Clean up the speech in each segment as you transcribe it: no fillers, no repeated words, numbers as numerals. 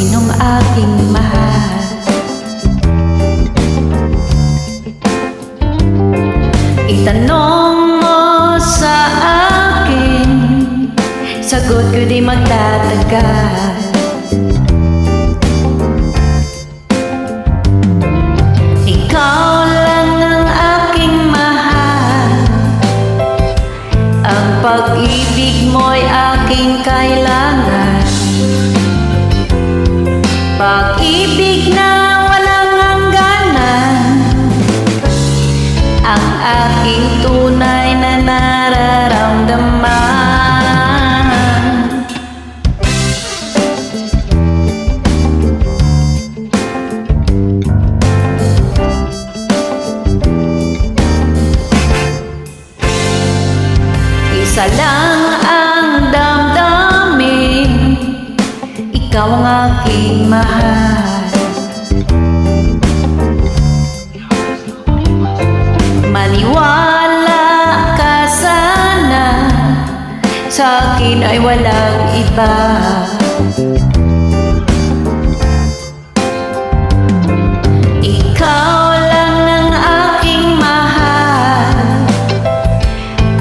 sinong aking mahal. Itanong mo sa akin, sagot ko di magtatagal. Ikaw lang ang aking mahal, ang pag-ibig mo'y aking kailangan. Pag-ibig na walang hangganan, ang aking tunay na nararamdaman. Isa lang ang damdamin, ikaw ang aking mahal. Maniwala ka sana, sa akin ay walang iba. Ikaw lang ang aking mahal,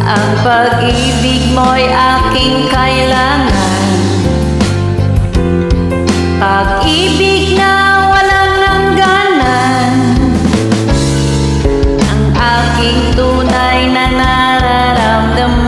ang pag-ibig mo'y aking kailangan. Pag-ibig na walang hangganan, ang aking tunay na nararamdaman.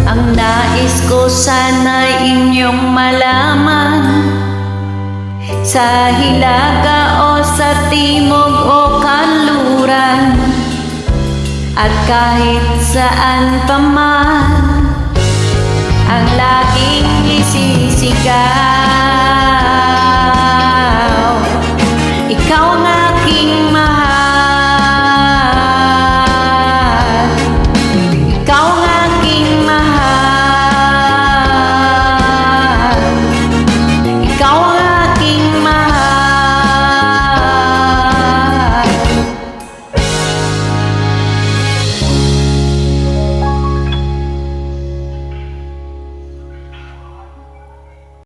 Ang nais ko sana inyong malaman, sa hilaga o sa timog o kanluran, at kahit saan pa man, ang laging isisigaw.